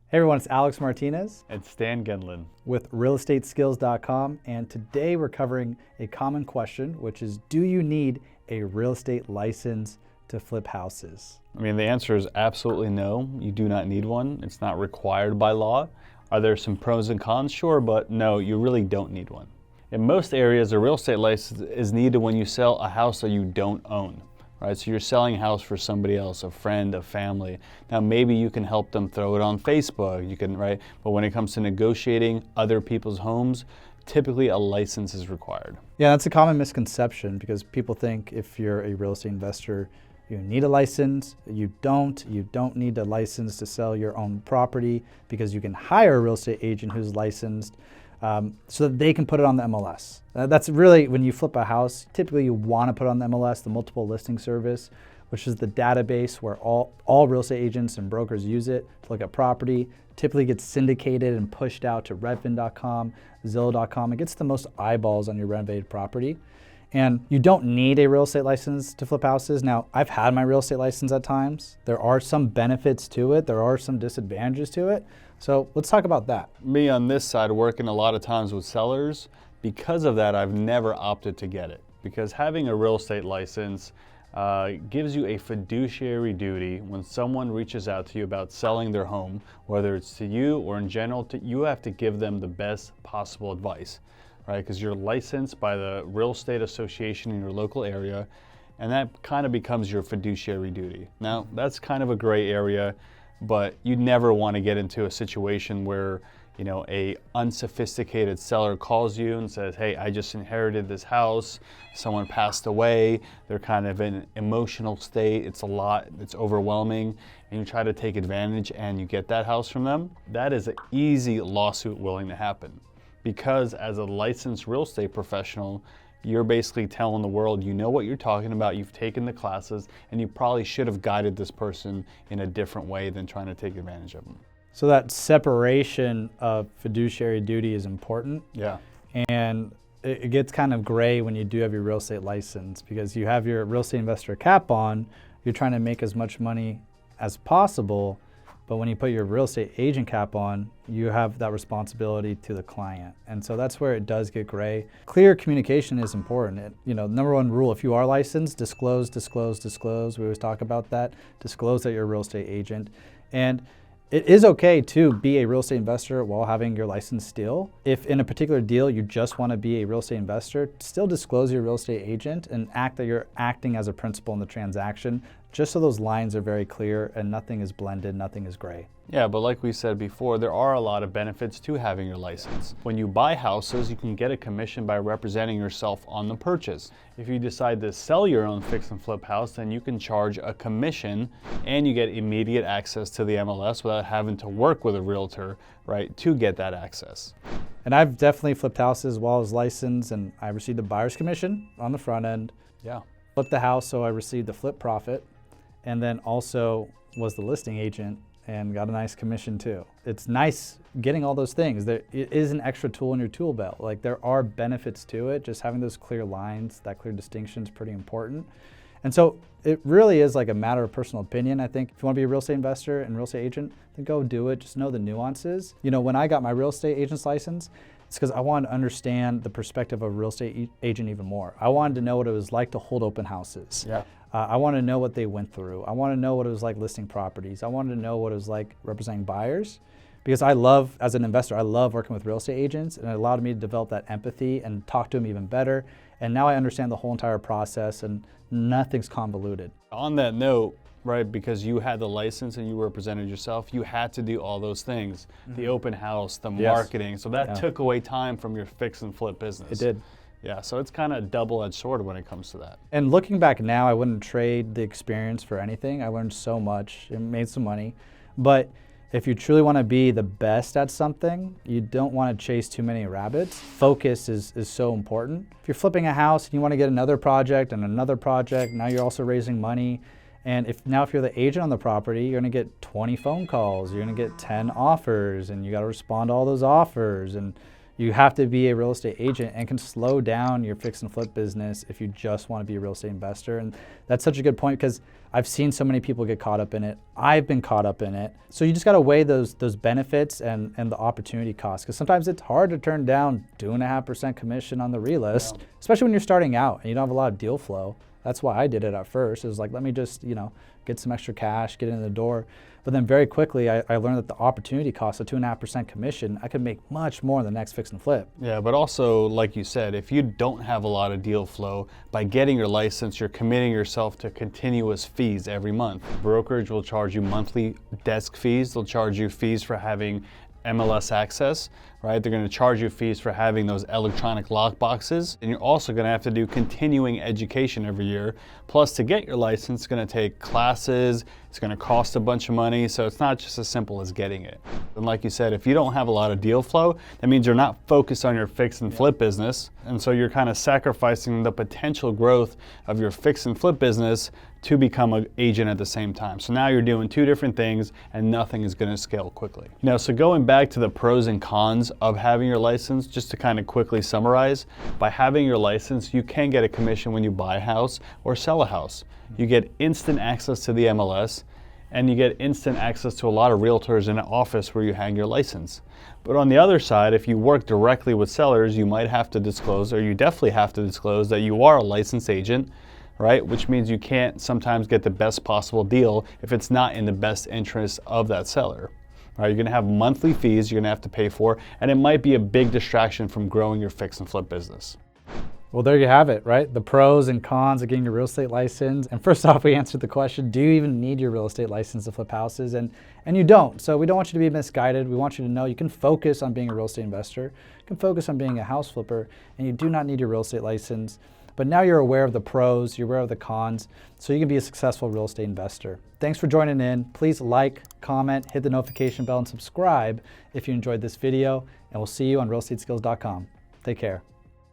Hey everyone, it's Alex Martinez And Stan Gendlin. with realestateskills.com, and today we're covering a common question, which is, do you need a real estate license to flip houses? I mean, the answer is absolutely no. You do not need one. It's not required by law. Are there some pros and cons? Sure, but no, you really don't need one. In most areas, a real estate license is needed when you sell a house that you don't own. Right, so you're selling a house for somebody else, a friend, a family. Now maybe you can help them throw it on Facebook, you can, right? But when it comes to negotiating other people's homes, typically a license is required. Yeah, that's a common misconception because people think if you're a real estate investor, you need a license. You don't need a license to sell your own property because you can hire a real estate agent who's licensed so that they can put it on the MLS. That's really, when you flip a house, typically you want to put on the MLS, the multiple listing service, which is the database where all real estate agents and brokers use it to look at property. Typically gets syndicated and pushed out to redfin.com, zillow.com. It gets the most eyeballs on your renovated property. And you don't need a real estate license to flip houses. Now, I've had my real estate license at times. There are some benefits to it. There are some disadvantages to it. So let's talk about that. Me on this side, working a lot of times with sellers, because of that, I've never opted to get it. Because having a real estate license gives you a fiduciary duty when someone reaches out to you about selling their home, whether it's to you or in general, you have to give them the best possible advice, right? Because you're licensed by the real estate association in your local area, and that kind of becomes your fiduciary duty. Now, that's kind of a gray area, but you never want to get into a situation where, you know, a unsophisticated seller calls you and says, hey, I just inherited this house, someone passed away, they're kind of in an emotional state, it's a lot, it's overwhelming, and you try to take advantage and you get that house from them. That is an easy lawsuit willing to happen. Because as a licensed real estate professional, you're basically telling the world, you know what you're talking about, you've taken the classes, and you probably should have guided this person in a different way than trying to take advantage of them. So that separation of fiduciary duty is important. Yeah. And it gets kind of gray when you do have your real estate license because you have your real estate investor cap on, you're trying to make as much money as possible. But when you put your real estate agent cap on, you have that responsibility to the client. And so that's where it does get gray. Clear communication is important. Number one rule, if you are licensed, disclose. We always talk about that. Disclose that you're a real estate agent. And it is okay to be a real estate investor while having your license still. If in a particular deal you just want to be a real estate investor, still disclose your real estate agent and act that you're acting as a principal in the transaction, just so those lines are very clear and nothing is blended, nothing is gray. Yeah, but like we said before, there are a lot of benefits to having your license. When you buy houses, you can get a commission by representing yourself on the purchase. If you decide to sell your own fix and flip house, then you can charge a commission and you get immediate access to the MLS without having to work with a realtor, right, to get that access. And I've definitely flipped houses while I was licensed, and I received a buyer's commission on the front end. Yeah. Flipped the house, so I received the flip profit, and then also was the listing agent and got a nice commission too. It's nice getting all those things. It is an extra tool in your tool belt. Like, there are benefits to it. Just having those clear lines, that clear distinction is pretty important. And so it really is like a matter of personal opinion. I think if you want to be a real estate investor and real estate agent, then go do it. Just know the nuances. When I got my real estate agent's license, it's because I wanted to understand the perspective of a real estate agent even more. I wanted to know what it was like to hold open houses. Yeah. I wanted to know what they went through. I want to know what it was like listing properties. I wanted to know what it was like representing buyers, because as an investor, I love working with real estate agents, and it allowed me to develop that empathy and talk to them even better. And now I understand the whole entire process and nothing's convoluted. On that note, right, because you had the license and you represented yourself, you had to do all those things. Mm-hmm. The open house, the marketing. So that took away time from your fix and flip business. It did. Yeah, so it's kind of a double-edged sword when it comes to that. And looking back now, I wouldn't trade the experience for anything. I learned so much and made some money. But if you truly want to be the best at something, you don't want to chase too many rabbits. Focus is so important. If you're flipping a house and you want to get another project and another project, now you're also raising money. And if you're the agent on the property, you're going to get 20 phone calls, you're going to get 10 offers, and you got to respond to all those offers. And you have to be a real estate agent and can slow down your fix and flip business if you just want to be a real estate investor. And that's such a good point, because I've seen so many people get caught up in it. I've been caught up in it. So you just got to weigh those benefits and the opportunity cost, because sometimes it's hard to turn down 2.5% commission on the relist, especially when you're starting out and you don't have a lot of deal flow. That's why I did it at first. It was like, let me just, get some extra cash, get in the door. But then very quickly, I learned that the opportunity cost of 2.5% commission, I could make much more in the next fix and flip. Yeah, but also, like you said, if you don't have a lot of deal flow, by getting your license, you're committing yourself to continuous fees every month. Brokerage will charge you monthly desk fees. They'll charge you fees for having MLS access, right? They're going to charge you fees for having those electronic lock boxes. And you're also going to have to do continuing education every year. Plus, to get your license, it's going to take classes. It's going to cost a bunch of money. So it's not just as simple as getting it. And like you said, if you don't have a lot of deal flow, that means you're not focused on your fix and flip business. And so you're kind of sacrificing the potential growth of your fix and flip business to become an agent at the same time. So now you're doing two different things and nothing is going to scale quickly. Now, so going back to the pros and cons of having your license, just to kind of quickly summarize, by having your license, you can get a commission when you buy a house or sell a house. You get instant access to the MLS, and you get instant access to a lot of realtors in an office where you hang your license. But on the other side, if you work directly with sellers, you might have to disclose, or you definitely have to disclose, that you are a licensed agent, right? Which means you can't sometimes get the best possible deal if it's not in the best interest of that seller. Right? You're gonna have monthly fees you're gonna have to pay for, and it might be a big distraction from growing your fix and flip business. Well, there you have it, right? The pros and cons of getting your real estate license. And first off, we answered the question, do you even need your real estate license to flip houses? And you don't. So we don't want you to be misguided. We want you to know you can focus on being a real estate investor. You can focus on being a house flipper, and you do not need your real estate license. But now you're aware of the pros, you're aware of the cons, so you can be a successful real estate investor. Thanks for joining in. Please like, comment, hit the notification bell, and subscribe if you enjoyed this video. And we'll see you on realestateskills.com. Take care.